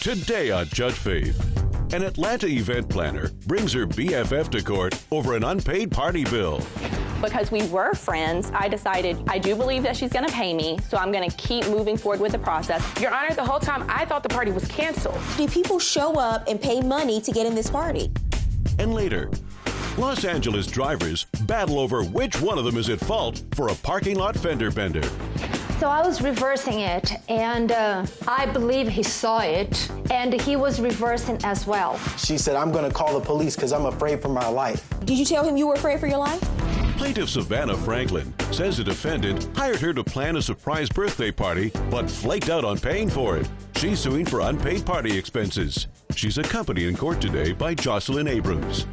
Today on Judge Faith, an Atlanta event planner brings her BFF to court over an unpaid party bill. Because we were friends, I decided I do believe that she's gonna pay me, so I'm gonna keep moving forward with the process. Your Honor, the whole time I thought the party was canceled. Do people show up and pay money to get in this party? And later, Los Angeles drivers battle over which one of them is at fault for a parking lot fender bender. So I was reversing it, and I believe he saw it, and he was reversing as well. She said, I'm gonna call the police because I'm afraid for my life. Did you tell him you were afraid for your life? Plaintiff Savannah Franklin says the defendant hired her to plan a surprise birthday party, but flaked out on paying for it. She's suing for unpaid party expenses. She's accompanied in court today by Jocelyn Abrams.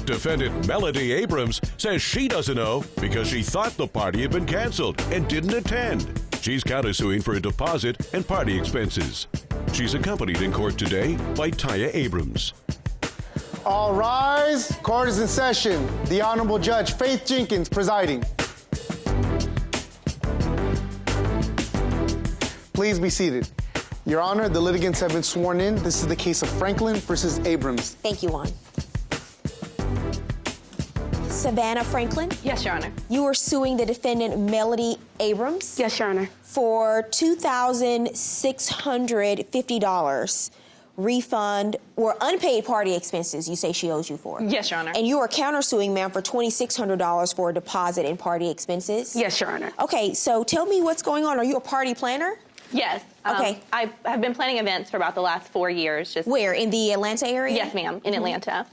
Defendant Melody Abrams says she doesn't know because she thought the party had been canceled and didn't attend. She's countersuing for a deposit and party expenses. She's accompanied in court today by Taya Abrams. All rise. Court is in session. The Honorable Judge Faith Jenkins presiding. Please be seated. Your Honor, the litigants have been sworn in. This is the case of Franklin versus Abrams. Thank you, Juan. Savannah Franklin? Yes, Your Honor. You are suing the defendant Melody Abrams? Yes, Your Honor. For $2,650 refund or unpaid party expenses you say she owes you for. Yes, Your Honor. And you are countersuing, ma'am, for $2,600 for a deposit and party expenses? Yes, Your Honor. Okay, so tell me what's going on. Are you a party planner? Yes. Okay. I have been planning events for about the last 4 years. Where, in the Atlanta area? Yes, ma'am, in Atlanta.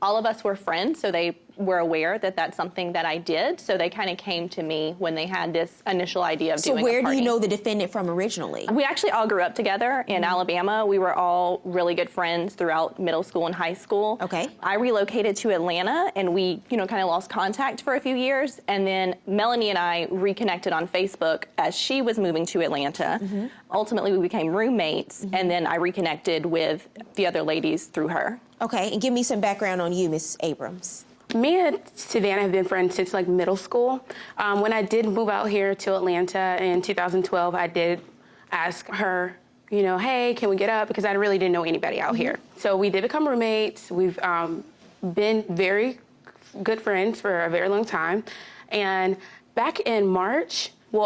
All of us were friends, so they were aware that that's something that I did. So they kind of came to me when they had this initial idea of doing a party. So where do you know the defendant from originally? We actually all grew up together in Alabama. We were all really good friends throughout middle school and high school. Okay. I relocated to Atlanta, and we, kind of lost contact for a few years. And then Melanie and I reconnected on Facebook as she was moving to Atlanta. Ultimately, we became roommates, and then I reconnected with the other ladies through her. Okay, and give me some background on you, Miss Abrams. Me and Savannah have been friends since middle school. When I did move out here to Atlanta in 2012, I did ask her, hey, can we get up? Because I really didn't know anybody out here. So we did become roommates. We've been very good friends for a very long time. And back in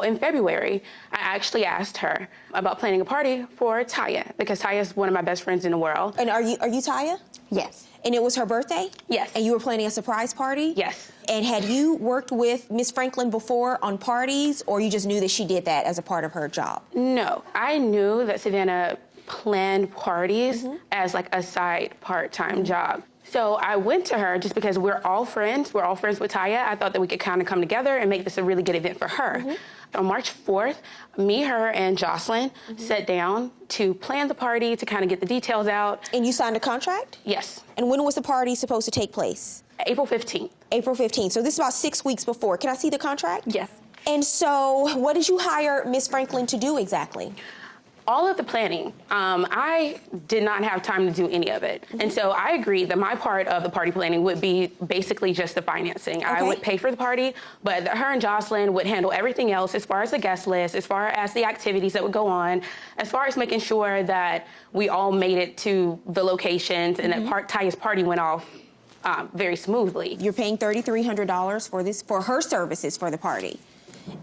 in February, I actually asked her about planning a party for Taya, because Taya is one of my best friends in the world. And are you Taya? Yes. And it was her birthday? Yes. And you were planning a surprise party? Yes. And had you worked with Miss Franklin before on parties, or you just knew that she did that as a part of her job? No. I knew that Savannah planned parties as a side part-time job. So I went to her just because we're all friends. We're all friends with Taya. I thought that we could kind of come together and make this a really good event for her. On March 4th, me, her, and Jocelyn sat down to plan the party, to kind of get the details out. And you signed a contract? Yes. And when was the party supposed to take place? April 15th. April 15th. So this is about 6 weeks before. Can I see the contract? Yes. And so what did you hire Miss Franklin to do exactly? All of the planning. I did not have time to do any of it. And so I agreed that my part of the party planning would be basically just the financing. I would pay for the party, but her and Jocelyn would handle everything else as far as the guest list, as far as the activities that would go on, as far as making sure that we all made it to the locations and that Taya's party went off very smoothly. You're paying $3,300 for her services for the party.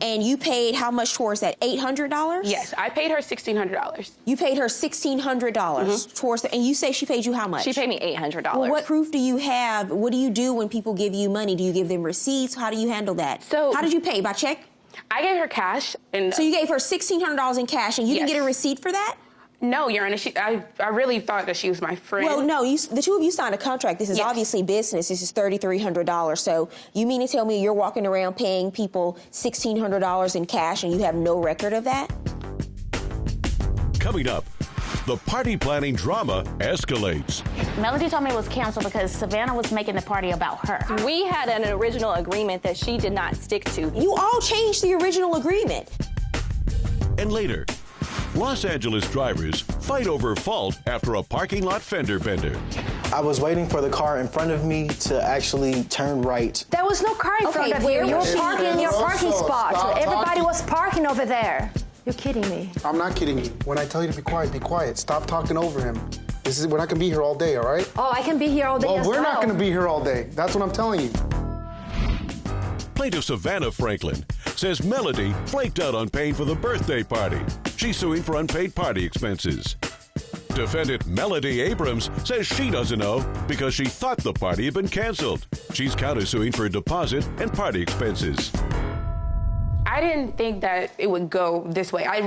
And you paid how much towards that? $800? Yes, I paid her $1,600. You paid her $1,600 towards that, and you say she paid you how much? She paid me $800. Well, what proof do you have? What do you do when people give you money? Do you give them receipts? How do you handle that? So, how did you pay? By check? I gave her cash. So you gave her $1,600 in cash, and you didn't get a receipt for that? No, Your Honor, I really thought that she was my friend. Well, no, the two of you signed a contract. This is obviously business. This is $3,300. So you mean to tell me you're walking around paying people $1,600 in cash and you have no record of that? Coming up, the party planning drama escalates. Melody told me it was canceled because Savannah was making the party about her. We had an original agreement that she did not stick to. You all changed the original agreement. And later, Los Angeles drivers fight over fault after a parking lot fender bender. I was waiting for the car in front of me to actually turn right. There was no car in front of you. You were parking in your parking spot. Everybody was parking over there. You're kidding me. I'm not kidding you. When I tell you to be quiet, be quiet. Stop talking over him. We're not gonna be here all day, all right? Oh, I can be here all day as Well, we're well. not gonna be here all day. That's what I'm telling you. Plaintiff Savannah Franklin says Melody flaked out on paying for the birthday party. She's suing for unpaid party expenses. Defendant Melody Abrams says she doesn't know because she thought the party had been canceled. She's countersuing for a deposit and party expenses. I didn't think that it would go this way. I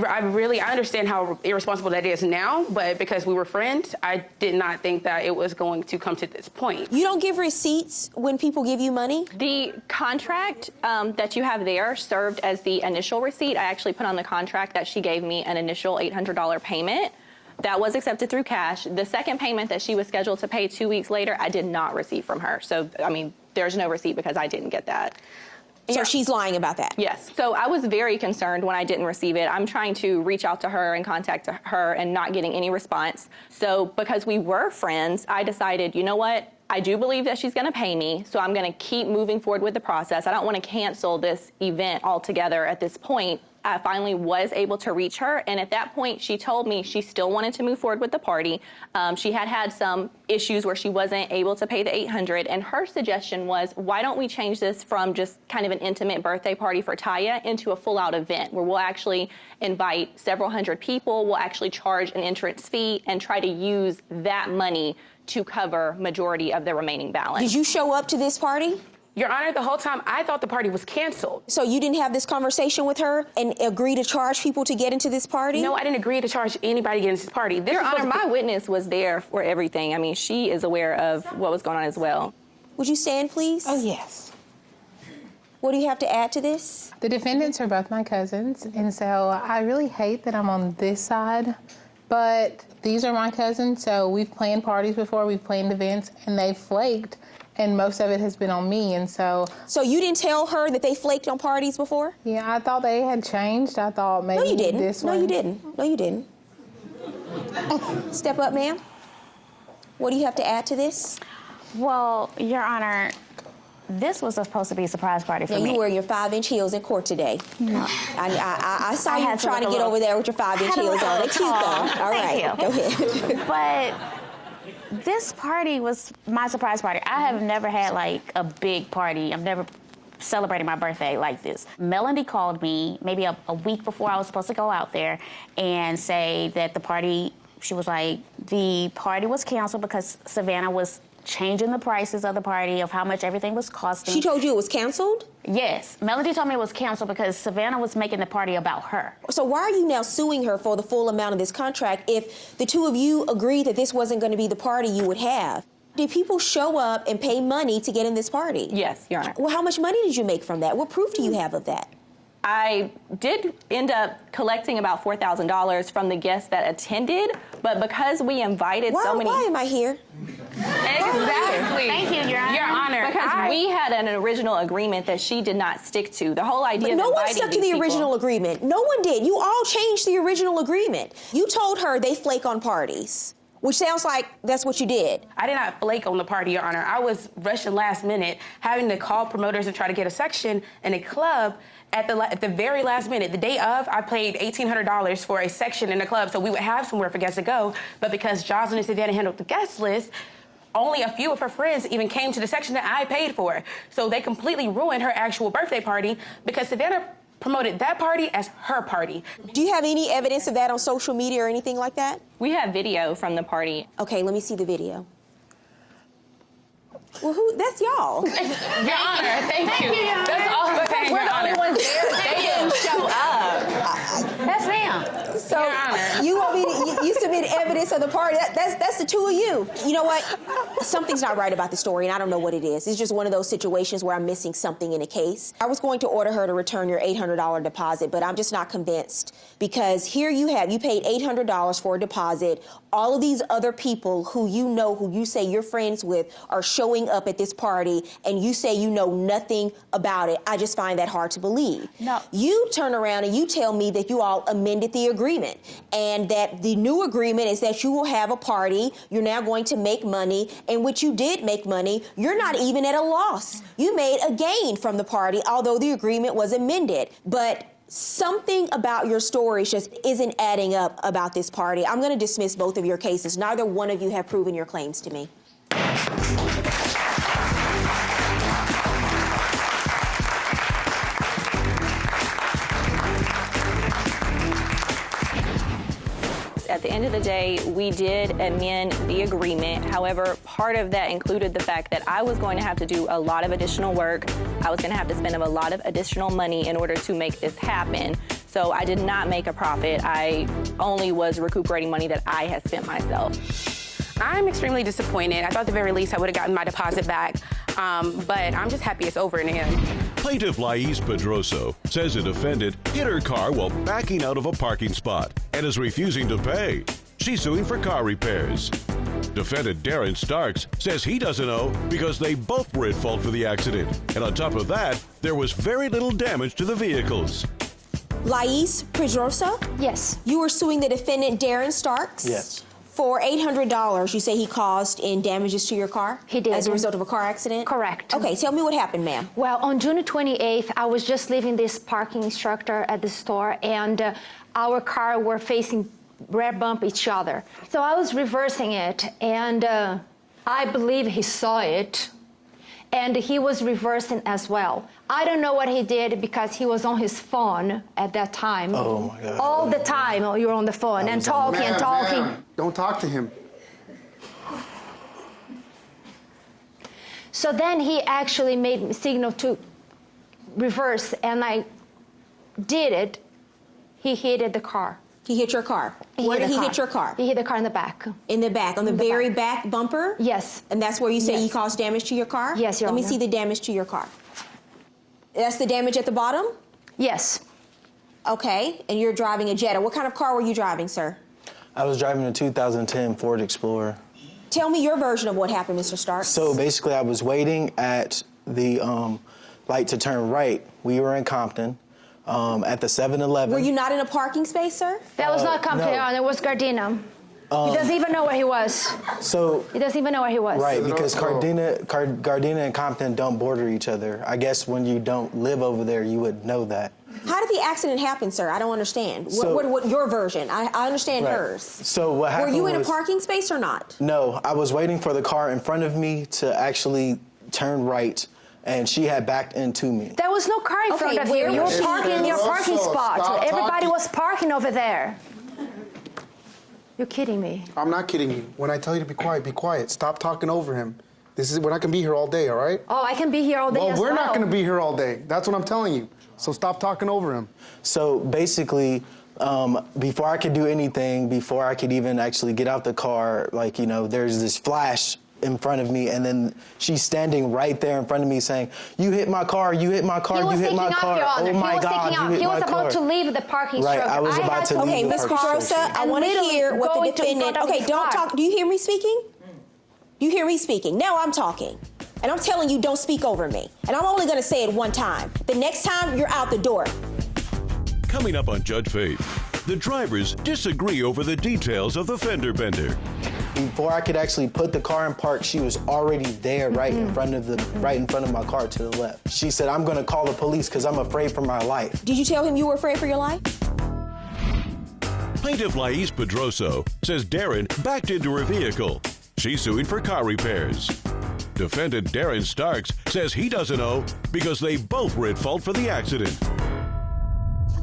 understand how irresponsible that is now, but because we were friends, I did not think that it was going to come to this point. You don't give receipts when people give you money? The contract that you have there served as the initial receipt. I actually put on the contract that she gave me an initial $800 payment. That was accepted through cash. The second payment that she was scheduled to pay 2 weeks later, I did not receive from her. So, I mean, there's no receipt because I didn't get that. So she's lying about that? Yes. So I was very concerned when I didn't receive it. I'm trying to reach out to her and contact her and not getting any response. So because we were friends, I decided, you know what? I do believe that she's going to pay me, so I'm going to keep moving forward with the process. I don't want to cancel this event altogether at this point. I finally was able to reach her, and at that point, she told me she still wanted to move forward with the party. She had some issues where she wasn't able to pay the $800, and her suggestion was, why don't we change this from just kind of an intimate birthday party for Taya into a full-out event where we'll actually invite several hundred people, we'll actually charge an entrance fee, and try to use that money to cover majority of the remaining balance. Did you show up to this party? Your Honor, the whole time I thought the party was canceled. So you didn't have this conversation with her and agree to charge people to get into this party? No, I didn't agree to charge anybody to get into this party. Your Honor, my witness was there for everything. I mean, she is aware of what was going on as well. Would you stand, please? Oh, yes. What do you have to add to this? The defendants are both my cousins, and so I really hate that I'm on this side, but these are my cousins, so we've planned parties before, we've planned events, and they've flaked, and most of it has been on me, and so... So you didn't tell her that they flaked on parties before? Yeah, I thought they had changed. I thought maybe No, you didn't. this No, one... you didn't. No, you didn't. Step up, ma'am. What do you have to add to this? Well, Your Honor, this was supposed to be a surprise party for Now, me. you wearing your 5-inch heels in court today. I saw I you had to trying to look get a over little- there with your 5-inch heels on. They're cute, though. All right, go ahead. But this party was my surprise party. I have never had, like, a big party. I've never celebrated my birthday like this. Melody called me maybe a week before I was supposed to go out there and say that the party, she was like, the party was canceled because Savannah was changing the prices of the party, of how much everything was costing. She told you it was canceled? Yes. Melody told me it was canceled because Savannah was making the party about her. So why are you now suing her for the full amount of this contract if the two of you agreed that this wasn't going to be the party you would have? Did people show up and pay money to get in this party? Yes, Your Honor. Well, how much money did you make from that? What proof do you have of that? I did end up collecting about $4,000 from the guests that attended, but because we invited so many... Why am I here? Exactly. Thank you, Your Honor. Your Honor. Because we had an original agreement that she did not stick to. The whole idea of No one inviting stuck to these the original people- agreement. No one did. You all changed the original agreement. You told her they flake on parties, which sounds like that's what you did. I did not flake on the party, Your Honor. I was rushing last minute, having to call promoters and try to get a section in a club at the very last minute. The day of, I paid $1,800 for a section in the club so we would have somewhere for guests to go. But because Jocelyn and Savannah handled the guest list, only a few of her friends even came to the section that I paid for. So they completely ruined her actual birthday party because Savannah promoted that party as her party. Do you have any evidence of that on social media or anything like that? We have video from the party. Okay, let me see the video. Well, that's y'all. Your Honor, thank you. Your Honor. That's all I'm saying, Your Honor. They didn't show up. That's them. So Your Honor. you want me to, you submit evidence of the party. That's the two of you. You know what? Something's not right about the story, and I don't know what it is. It's just one of those situations where I'm missing something in a case. I was going to order her to return your $800 deposit, but I'm just not convinced because here you paid $800 for a deposit. All of these other people who you say you're friends with are showing up at this party, and you say you know nothing about it. I just find that hard to believe. No. You turn around and you tell me that you all amended the agreement and that the new agreement is that you will have a party. You're now going to make money, in which you did make money. You're not even at a loss. You made a gain from the party, although the agreement was amended. But Something about your story just isn't adding up about this party. I'm going to dismiss both of your cases. Neither one of you have proven your claims to me. At the end of the day, we did amend the agreement. However, part of that included the fact that I was going to have to do a lot of additional work. I was going to have to spend a lot of additional money in order to make this happen. So I did not make a profit. I only was recuperating money that I had spent myself. I'm extremely disappointed. I thought at the very least I would have gotten my deposit back, but I'm just happy it's over in the end. Plaintiff Lais Pedroso says a defendant hit her car while backing out of a parking spot and is refusing to pay. She's suing for car repairs. Defendant Darren Starks says he doesn't owe because they both were at fault for the accident. And on top of that, there was very little damage to the vehicles. Lais Pedroso? Yes. You were suing the defendant, Darren Starks? Yes. For $800 you say he caused in damages to your car? He did. As a result of a car accident? Correct. Okay, tell me what happened, ma'am. Well, on June 28th, I was just leaving this parking instructor at the store, and our car were facing rear bump each other. So I was reversing it, and I believe he saw it, and he was reversing as well. I don't know what he did because he was on his phone at that time. Oh my God. All the time you were on the phone and talking and talking. Ma'am, don't talk to him. So then he actually made me signal to reverse, and I did it. He hit the car. He hit your car. Where did he hit your car? He hit the car in the back. In the back, on the very back bumper? Yes. And that's where you say Yes. he caused damage to your car? Yes, Your Let me Honor. see the damage to your car. That's the damage at the bottom? Yes. Okay, and you're driving a Jetta. What kind of car were you driving, sir? I was driving a 2010 Ford Explorer. Tell me your version of what happened, Mr. Starks. So basically, I was waiting at the light to turn right. We were in Compton at the 7-Eleven. Were you not in a parking space, sir? That was not Compton, no. it was Gardena. He doesn't even know where he was. So He doesn't even know where he was. right, because Gardena and Compton don't border each other. I guess when you don't live over there, you would know that. How did the accident happen, sir? I don't understand. So- what your version? I understand Right. hers. So what happened Were you in a was- parking space or not? No, I was waiting for the car in front of me to actually turn right, and she had backed into me. There was no car in Okay, front of where you. You was were she? parking in your parking spot. Stop Everybody talking. was parking over there. You're kidding me. I'm not kidding you. When I tell you to be quiet, be quiet. Stop talking over him. We're not gonna be here all day, all right? Oh, I can be here all day as well. We're not gonna be here all day. That's what I'm telling you. So stop talking over him. So basically, before I could do anything, before I could even actually get out the car, like, there's this flash in front of me, and then she's standing right there in front of me saying, "You hit my car, you hit my car, He you was hit taking my off, car. Your Honor. Oh my He was God, taking you off. hit He my was car." about to leave the parking Right, structure. I was about had to leave Okay, the Ms. parking Pedrosa, structure. I And want to literally hear what going the to in defendant. front of Okay, his don't car. talk. Do you hear me speaking? Do you hear me speaking? Now I'm talking. And I'm telling you, don't speak over me. And I'm only going to say it one time. The next time, you're out the door. Coming up on Judge Faith, the drivers disagree over the details of the fender bender. Before I could actually put the car in park, she was already there, right in front of my car to the left. She said, "I'm going to call the police because I'm afraid for my life." Did you tell him you were afraid for your life? Plaintiff Lais Pedroso says Darren backed into her vehicle. She's suing for car repairs. Defendant Darren Starks says he doesn't owe because they both were at fault for the accident.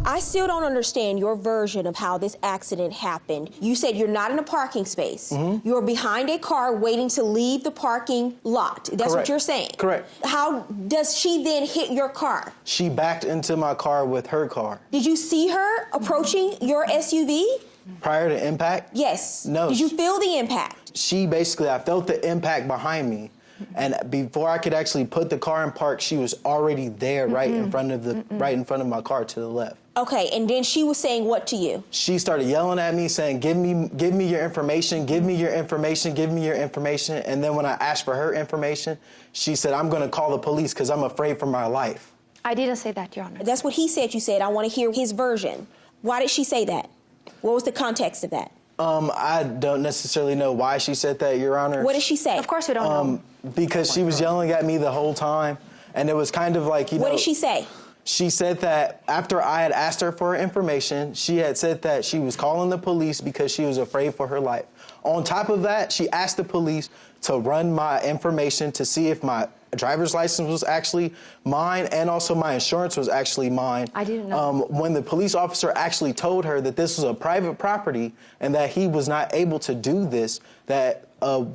I still don't understand your version of how this accident happened. You said you're not in a parking space. You're behind a car waiting to leave the parking lot. That's what Correct. you're saying. Correct. How does she then hit your car? She backed into my car with her car. Did you see her approaching your SUV? Prior to impact? Yes. No. Did you feel the impact? I felt the impact behind me. And before I could actually put the car in park, she was already there right in front of my car to the left. Okay, and then she was saying what to you? She started yelling at me, saying, give me your information, give me your information, give me your information. And then when I asked for her information, she said, "I'm going to call the police because I'm afraid for my life." I didn't say that, Your Honor. That's what he said you said. I want to hear his version. Why did she say that? What was the context of that? I don't necessarily know why she said that, Your Honor. What did she say? Of course we don't know. Because she was yelling at me the whole time. And it was kind of like, What did she say? She said that after I had asked her for her information, she had said that she was calling the police because she was afraid for her life. On top of that, she asked the police to run my information to see if my driver's license was actually mine and also my insurance was actually mine. I didn't know. When the police officer actually told her that this was a private property and that he was not able to do this, that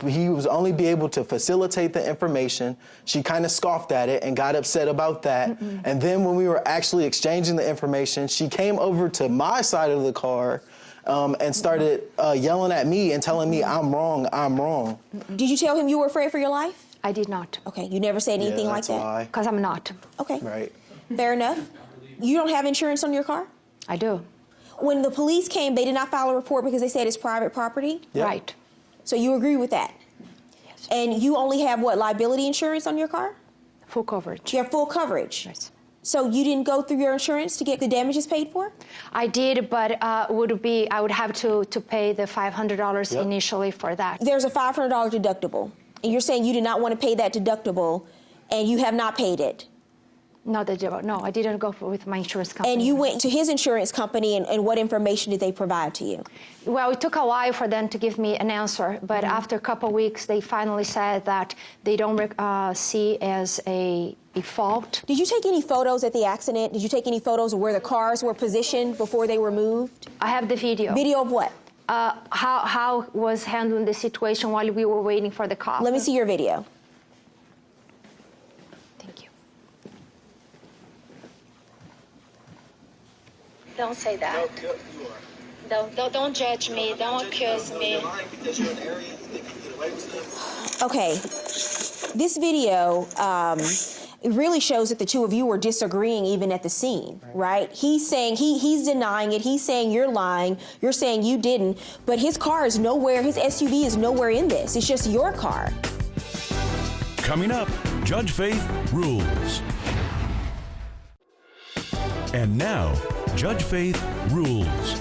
he was only be able to facilitate the information, she kind of scoffed at it and got upset about that. And then when we were actually exchanging the information, she came over to my side of the car and started yelling at me and telling me I'm wrong, I'm wrong. Did you tell him you were afraid for your life? I did not. Okay, you never said anything like that? Because I'm not. Okay. Right. Fair enough. You don't have insurance on your car? I do. When the police came, they did not file a report because they said it's private property? Yep. Right. So you agree with that? Yes. And you only have, what, liability insurance on your car? Full coverage. You have full coverage? Yes. So you didn't go through your insurance to get the damages paid for? I did, but I would have to pay the $500 initially for that. There's a $500 deductible. And you're saying you did not want to pay that deductible, and you have not paid it? No, I didn't go with my insurance company. And you went to his insurance company, and what information did they provide to you? Well, it took a while for them to give me an answer, but after a couple of weeks, they finally said that they don't see as a fault. Did you take any photos at the accident? Did you take any photos of where the cars were positioned before they were moved? I have the video. Video of what? How was handling the situation while we were waiting for the cop. Let me see your video. Thank you. Don't say that. Don't judge me. Don't accuse me. Okay. This video, it really shows that the two of you were disagreeing even at the scene, right? He's saying, he's denying it. He's saying you're lying. You're saying you didn't. But his car is nowhere, his SUV is nowhere in this. It's just your car. Coming up, Judge Faith rules. And now, Judge Faith rules.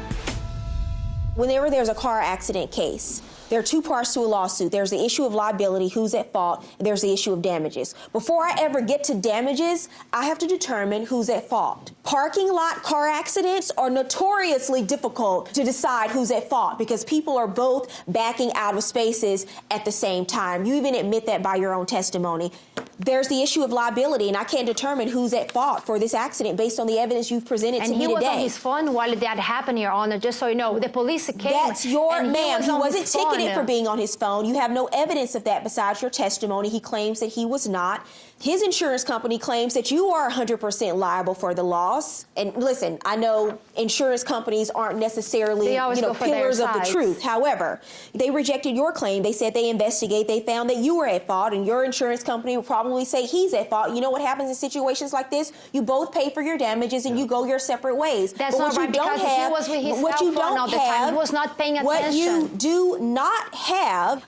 Whenever there's a car accident case, there are two parts to a lawsuit. There's the issue of liability, who's at fault, and there's the issue of damages. Before I ever get to damages, I have to determine who's at fault. Parking lot car accidents are notoriously difficult to decide who's at fault because people are both backing out of spaces at the same time. You even admit that by your own testimony. There's the issue of liability, and I can't determine who's at fault for this accident based on the evidence you've presented to me today. And he was on his phone while that happened, Your Honor, just so you know. The police came. That's your man. He wasn't ticketed for phone. being on his phone. You have no evidence of that besides your testimony. He claims that he was not. His insurance company claims that you are 100% liable for the loss. And listen, I know insurance companies aren't necessarily, pillars of the truth. However, they rejected your claim. They said they investigate. They found that you were at fault, and your insurance company will probably say he's at fault. You know what happens in situations like this? You both pay for your damages and you go your separate ways. That's not right, because he was with his cell phone all the time. He was not paying attention. What you do not have,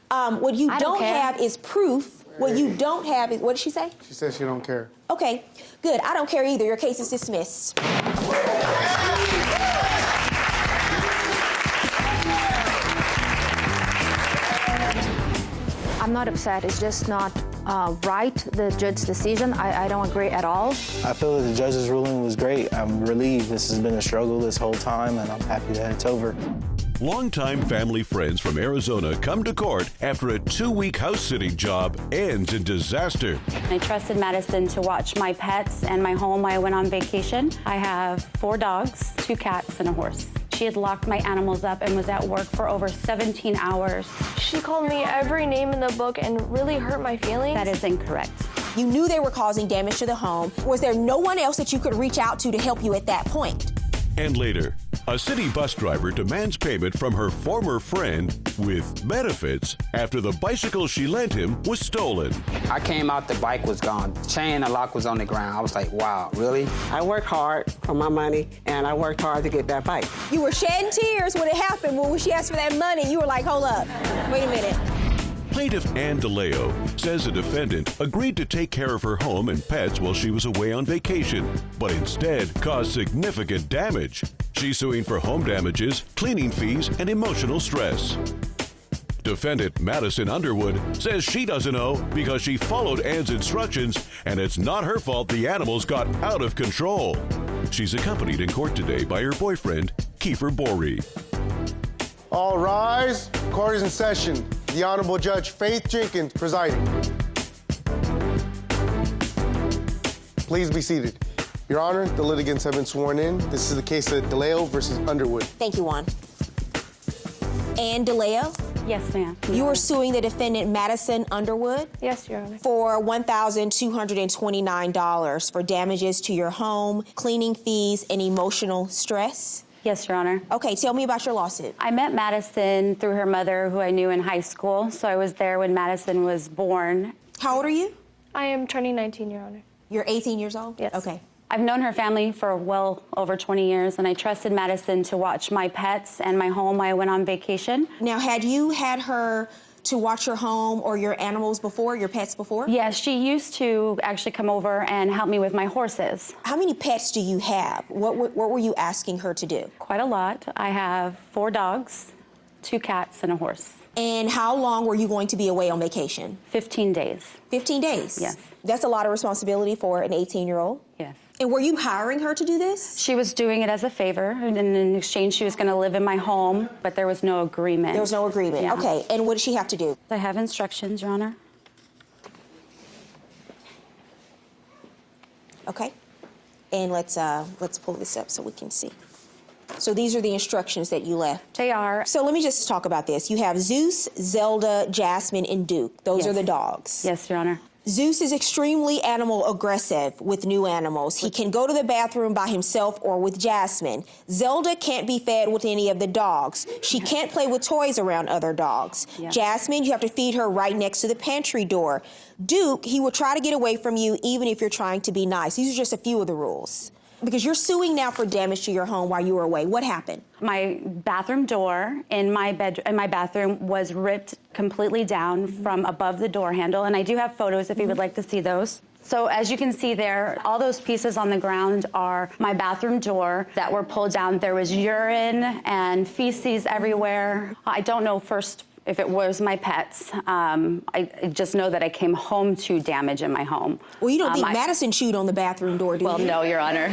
is proof. What you don't have is, what did she say? She says she don't care. Okay, good. I don't care either. Your case is dismissed. I'm not upset. It's just not right, the judge's decision. I don't agree at all. I feel that the judge's ruling was great. I'm relieved. This has been a struggle this whole time, and I'm happy that it's over. Longtime family friends from Arizona come to court after a 2-week house-sitting job ends in disaster. I trusted Madison to watch my pets and my home while I went on vacation. I have 4 dogs, 2 cats, and a horse. She had locked my animals up and was at work for over 17 hours. She called me every name in the book and really hurt my feelings. That is incorrect. You knew they were causing damage to the home. Was there no one else that you could reach out to help you at that point? And later, a city bus driver demands payment from her former friend with benefits after the bicycle she lent him was stolen. I came out, the bike was gone. The chain and lock was on the ground. I was like, wow, really? I worked hard for my money, and I worked hard to get that bike. You were shedding tears when it happened. When she asked for that money, you were like, hold up, wait a minute. Plaintiff Ann DeLeo says the defendant agreed to take care of her home and pets while she was away on vacation, but instead caused significant damage. She's suing for home damages, cleaning fees, and emotional stress. Defendant Madison Underwood says she doesn't know because she followed Ann's instructions and it's not her fault the animals got out of control. She's accompanied in court today by her boyfriend, Kiefer Borey. All rise. Court is in session. The Honorable Judge Faith Jenkins presiding. Please be seated. Your Honor, the litigants have been sworn in. This is the case of DeLeo versus Underwood. Thank you, Juan. Ann DeLeo? Yes, ma'am. You are suing the defendant Madison Underwood? Yes, Your Honor. For $1,229 for damages to your home, cleaning fees, and emotional stress? Yes, Your Honor. Okay, tell me about your lawsuit. I met Madison through her mother, who I knew in high school, so I was there when Madison was born. How old are you? I am turning 19, Your Honor. You're 18 years old? Yes. Okay. I've known her family for well over 20 years, and I trusted Madison to watch my pets and my home while I went on vacation. Now, had you had her to watch your home or your animals before, your pets before? Yes, she used to actually come over and help me with my horses. How many pets do you have? What were you asking her to do? Quite a lot. I have 4 dogs, 2 cats, and a horse. And how long were you going to be away on vacation? 15 days. 15 days? Yes. That's a lot of responsibility for an 18-year-old? Yes. And were you hiring her to do this? She was doing it as a favor, and in exchange she was going to live in my home, but there was no agreement. There was no agreement. Yeah. Okay, and what did she have to do? I have instructions, Your Honor. Okay. And let's pull this up so we can see. So these are the instructions that you left. They are. So let me just talk about this. You have Zeus, Zelda, Jasmine, and Duke. Those are the dogs. Yes, Your Honor. Zeus is extremely animal aggressive with new animals. He can go to the bathroom by himself or with Jasmine. Zelda can't be fed with any of the dogs. She can't play with toys around other dogs. Yeah. Jasmine, you have to feed her right next to the pantry door. Duke, he will try to get away from you even if you're trying to be nice. These are just a few of the rules. Because you're suing now for damage to your home while you were away. What happened? My bathroom door in my bathroom was ripped completely down from above the door handle, and I do have photos if you would like to see those. So as you can see there, all those pieces on the ground are my bathroom door that were pulled down. There was urine and feces everywhere. I don't know first if it was my pets. I just know that I came home to damage in my home. Well, you don't think Madison chewed on the bathroom door, do you? Well, no, Your Honor.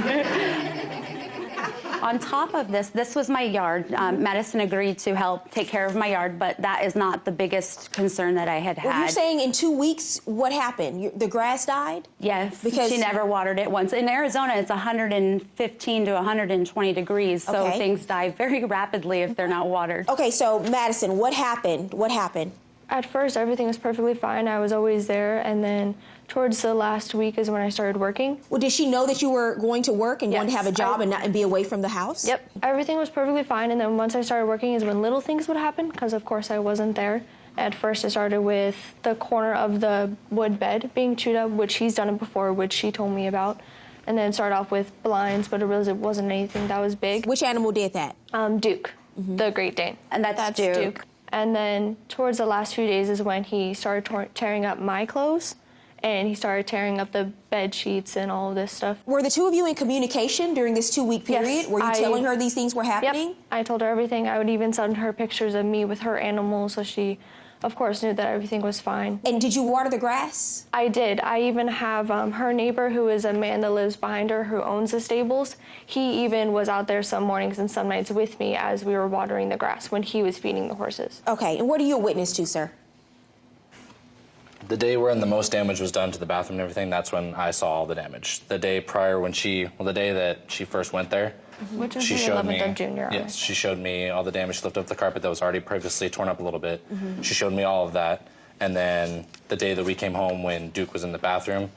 On top of this was my yard. Madison agreed to help take care of my yard, but that is not the biggest concern that I had had. Well, you're saying in 2 weeks, what happened? The grass died? Yes, because she never watered it once. In Arizona, it's 115 to 120 degrees, so things die very rapidly if they're not watered. Okay, so Madison, what happened? What happened? At first, everything was perfectly fine. I was always there, and then towards the last week is when I started working. Well, did she know that you were going to work and going to have a job and be away from the house? Yep. Everything was perfectly fine, and then once I started working is when little things would happen, because of course I wasn't there. At first, it started with the corner of the wood bed being chewed up, which he's done it before, which she told me about. And then it started off with blinds, but it really wasn't anything that was big. Which animal did that? Duke, the Great Dane. And that's Duke. And then towards the last few days is when he started tearing up my clothes, and he started tearing up the bed sheets and all of this stuff. Were the two of you in communication during this 2-week period? Yes, Were you telling her these things were happening? Yep. I told her everything. I would even send her pictures of me with her animals, so she, of course, knew that everything was fine. And did you water the grass? I did. I even have her neighbor, who is a man that lives behind her, who owns the stables. He even was out there some mornings and some nights with me as we were watering the grass when he was feeding the horses. Okay, and what are you a witness to, sir? The day when the most damage was done to the bathroom and everything, that's when I saw all the damage. The day prior when the day that she first went there, which was she the showed 11th me, of June, Your Honor. yes, she showed me all the damage. She lifted up the carpet that was already previously torn up a little bit. She showed me all of that. And then the day that we came home when Duke was in the bathroom,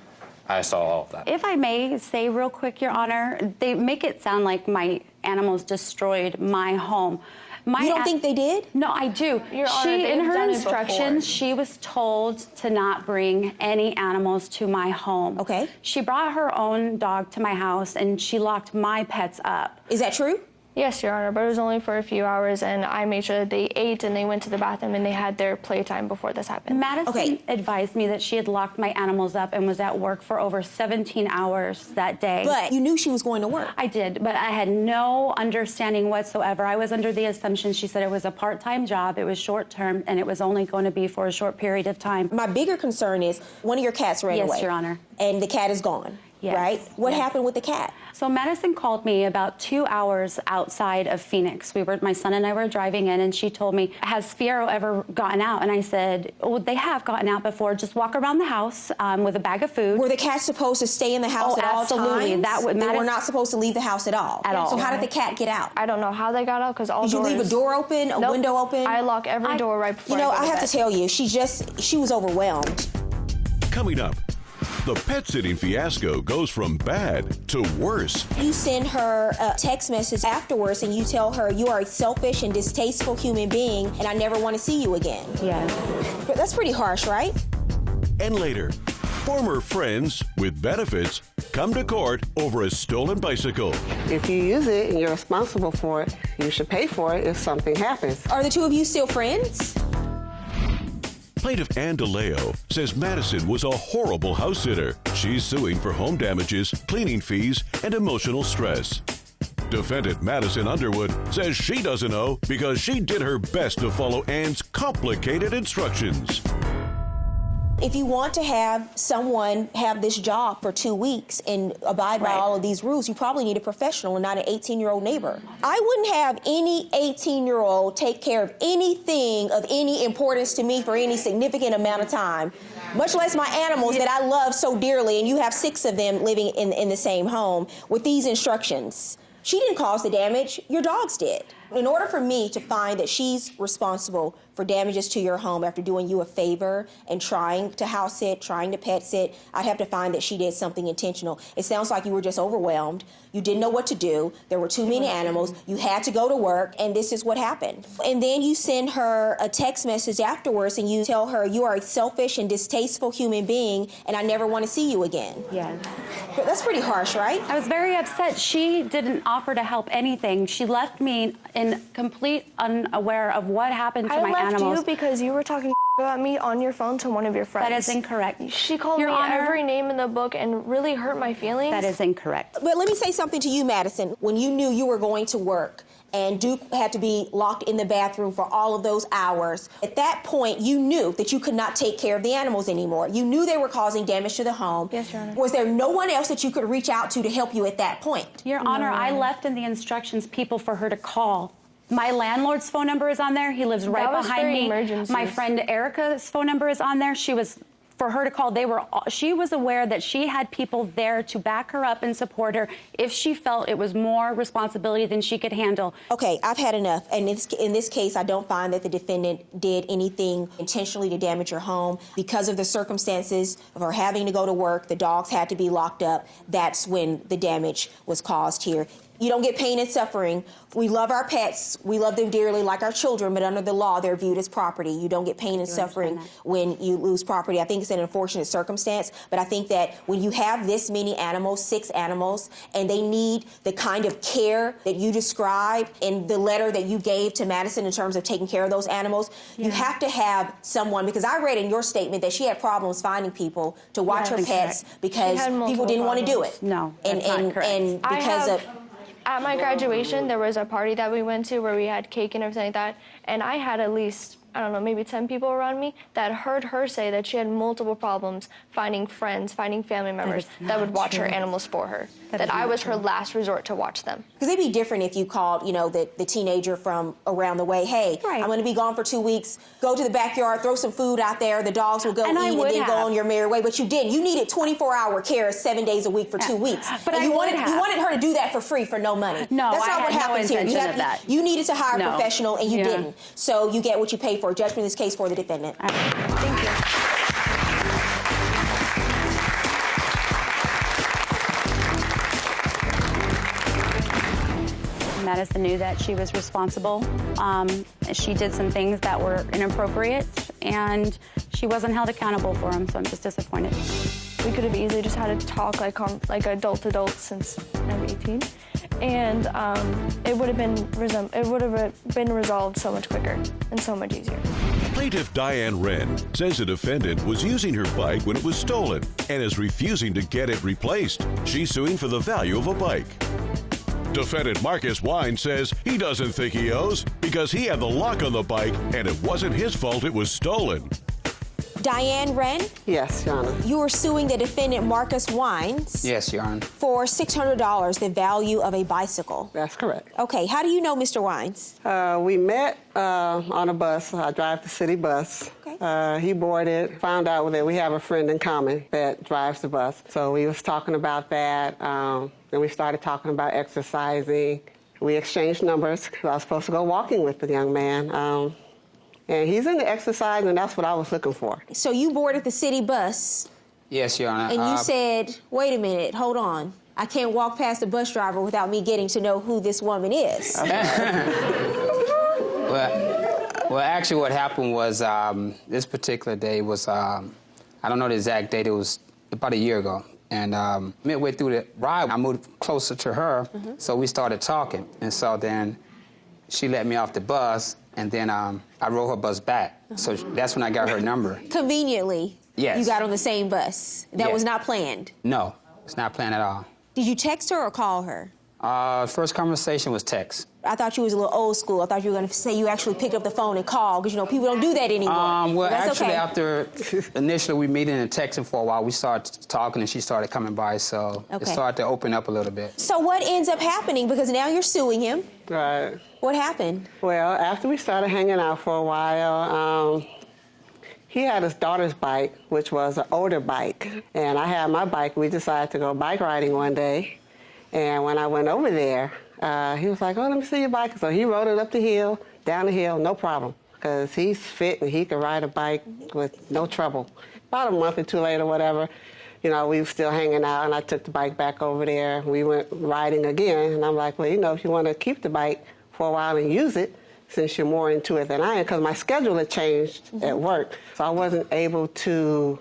I saw all of that. If I may say real quick, Your Honor, they make it sound like my animals destroyed my home. You don't think they did? No, I do. Your Honor, In they've her done it instructions, before. she was told to not bring any animals to my home. Okay. She brought her own dog to my house, and she locked my pets up. Is that true? Yes, Your Honor, but it was only for a few hours, and I made sure that they ate and they went to the bathroom and they had their playtime before this happened. Madison advised me that she had locked my animals up and was at work for over 17 hours that day. But you knew she was going to work. I did, but I had no understanding whatsoever. I was under the assumption she said it was a part-time job, it was short-term, and it was only going to be for a short period of time. My bigger concern is one of your cats ran away. Yes, Your Honor. And the cat is gone, Yes. right? What Yes. happened with the cat? So Madison called me about 2 hours outside of Phoenix. My son and I were driving in, and she told me, has Fiero ever gotten out? And I said, oh, they have gotten out before. Just walk around the house with a bag of food. Were the cats supposed to stay in the house at all absolutely. times? They were not supposed to leave the house at all? At all. So how did the cat get out? I don't know how they got out because all Did doors... you leave a door open, a Nope. window open? I lock every door right before You know, I go I to have bed. to tell you, she was overwhelmed. Coming up, the pet sitting fiasco goes from bad to worse. You send her a text message afterwards and you tell her you are a selfish and distasteful human being and I never want to see you again. Yeah. But that's pretty harsh, right? And later, former friends with benefits come to court over a stolen bicycle. If you use it and you're responsible for it, you should pay for it if something happens. Are the two of you still friends? Plaintiff Ann DeLeo says Madison was a horrible house sitter. She's suing for home damages, cleaning fees, and emotional stress. Defendant Madison Underwood says she doesn't know because she did her best to follow Ann's complicated instructions. If you want to have someone have this job for 2 weeks and abide by all of these rules, you probably need a professional and not an 18-year-old neighbor. I wouldn't have any 18-year-old take care of anything of any importance to me for any significant amount of time, much less my animals that I love so dearly, and you have 6 of them living in the same home with these instructions. She didn't cause the damage, your dogs did. In order for me to find that she's responsible for damages to your home after doing you a favor and trying to house sit, trying to pet sit, I'd have to find that she did something intentional. It sounds like you were just overwhelmed. You didn't know what to do. There were too many animals. You had to go to work, and this is what happened. And then you send her a text message afterwards, and you tell her you are a selfish and distasteful human being, and I never want to see you again. Yeah. But that's pretty harsh, right? I was very upset. She didn't offer to help anything. She left me in complete unaware of what happened to my animals. I left you because you were talking about me on your phone to one of your friends. That is incorrect. She called Your me Honor, every name in the book and really hurt my feelings. That is incorrect. But let me say something to you, Madison. When you knew you were going to work and Duke had to be locked in the bathroom for all of those hours, at that point, you knew that you could not take care of the animals anymore. You knew they were causing damage to the home. Yes, Your Honor. Was there no one else that you could reach out to help you at that point? Your Honor, I left in the instructions people for her to call. My landlord's phone number is on there. He lives right behind me. My friend Erica's phone number is on there. For her to call, she was aware that she had people there to back her up and support her if she felt it was more responsibility than she could handle. Okay, I've had enough. And in this case, I don't find that the defendant did anything intentionally to damage your home. Because of the circumstances of her having to go to work, the dogs had to be locked up. That's when the damage was caused here. You don't get pain and suffering. We love our pets. We love them dearly like our children, but under the law, they're viewed as property. You don't get pain and suffering when you lose property. I think it's an unfortunate circumstance, but I think that when you have this many animals, 6 animals, and they need the kind of care that you described in the letter that you gave to Madison in terms of taking care of those animals, you have to have someone, because I read in your statement that she had problems finding people to watch her pets because people didn't want to do it. No, that's not correct. And because of... At my graduation, there was a party that we went to where we had cake and everything like that, and I had at least, I don't know, maybe 10 people around me that heard her say that she had multiple problems finding friends, finding family members that would watch her animals for her, that I was her last resort to watch them. Because it'd be different if you called, you know, the teenager from around the way, hey, I'm going to be gone for 2 weeks, go to the backyard, throw some food out there, the dogs will go eat and then go on your merry way. But you didn't. You needed 24-hour care 7 days a week for 2 weeks. But and you wanted her to do that for free for no money. No, that's not what happens here. You needed to hire a professional and you didn't. So you get what you pay for. Judgment in this case for the defendant. Thank you. Madison knew that she was responsible. She did some things that were inappropriate, and she wasn't held accountable for them, so I'm just disappointed. We could have easily just had a talk like adult to adult since I'm 18. and it would have been resolved so much quicker and so much easier. Plaintiff Diane Wren says the defendant was using her bike when it was stolen and is refusing to get it replaced. She's suing for the value of a bike. Defendant Marcus Wine says he doesn't think he owes because he had the lock on the bike and it wasn't his fault it was stolen. Diane Wren? Yes, Your Honor. You are suing the defendant Marcus Wines Yes, Your Honor. for $600, the value of a bicycle. That's correct. Okay, how do you know Mr. Wines? We met on a bus. I drive the city bus. Okay. He boarded, found out that we have a friend in common that drives the bus. So we was talking about that. Then we started talking about exercising. We exchanged numbers. I was supposed to go walking with the young man. And he's into exercise, and that's what I was looking for. So you boarded the city bus, Yes, Your Honor. and you said, wait a minute, hold on. I can't walk past the bus driver without me getting to know who this woman is. Well, actually, what happened was this particular day was, I don't know the exact date, it was about a year ago. And midway through the ride, I moved closer to her, so we started talking. And so then she let me off the bus, and then I rode her bus back. So that's when I got her number. Conveniently, Yes. you got on the same bus. That Yes. was not planned. No, it's not planned at all. Did you text her or call her? First conversation was text. I thought you was a little old school. I thought you were going to say you actually picked up the phone and called, because, you know, people don't do that anymore. Well, That's actually, okay. after initially we meeting and texting for a while, we started talking and she started coming by, so it Okay. started to open up a little bit. So what ends up happening? Because now you're suing him. Right. What happened? Well, after we started hanging out for a while, he had his daughter's bike, which was an older bike, and I had my bike. We decided to go bike riding one day, and when I went over there, he was like, oh, let me see your bike. So he rode it up the hill, down the hill, no problem, because he's fit and he could ride a bike with no trouble. About a month or two later, whatever, you know, we were still hanging out, and I took the bike back over there. We went riding again, and I'm like, well, you know, if you want to keep the bike for a while and use it, since you're more into it than I am, because my schedule had changed at work, so I wasn't able to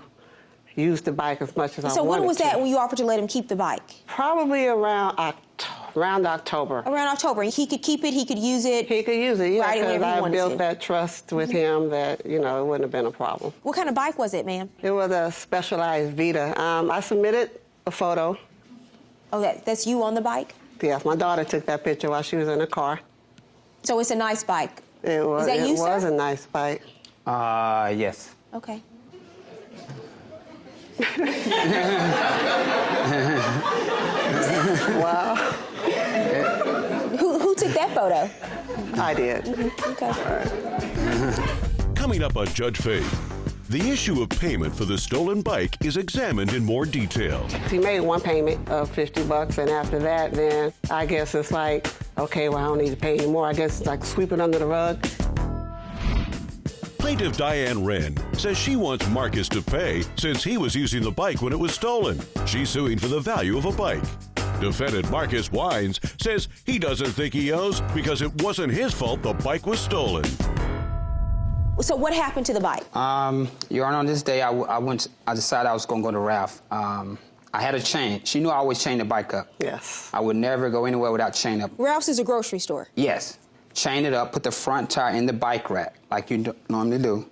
use the bike as much as I wanted to. So when was that when you offered to let him keep the bike? Probably around October. Around October. He could keep it, he could use it. He could use it, yeah, Ride it because whenever he I wanted built to. that trust with him that, you know, it wouldn't have been a problem. What kind of bike was it, ma'am? It was a Specialized Vita. I submitted a photo. Oh, that's you on the bike? Yes, my daughter took that picture while she was in the car. So it's a nice bike. It was. Is that you, it was sir? a nice bike. Yes. Okay. Wow. Who took that photo? I did. Okay. Coming up on Judge Faith, the issue of payment for the stolen bike is examined in more detail. He made one payment of $50, and after that, then I guess it's like, okay, well, I don't need to pay anymore. I guess it's like sweep it under the rug. Plaintiff Diane Wren says she wants Marcus to pay since he was using the bike when it was stolen. She's suing for the value of a bike. Defendant Marcus Wines says he doesn't think he owes because it wasn't his fault the bike was stolen. So what happened to the bike? Your Honor, on this day, I decided I was going to go to Ralph. I had a chain. She knew I always chained the bike up. Yes. I would never go anywhere without chain up. Ralph's is a grocery store. Yes. Chain it up, put the front tire in the bike rack, like you normally do.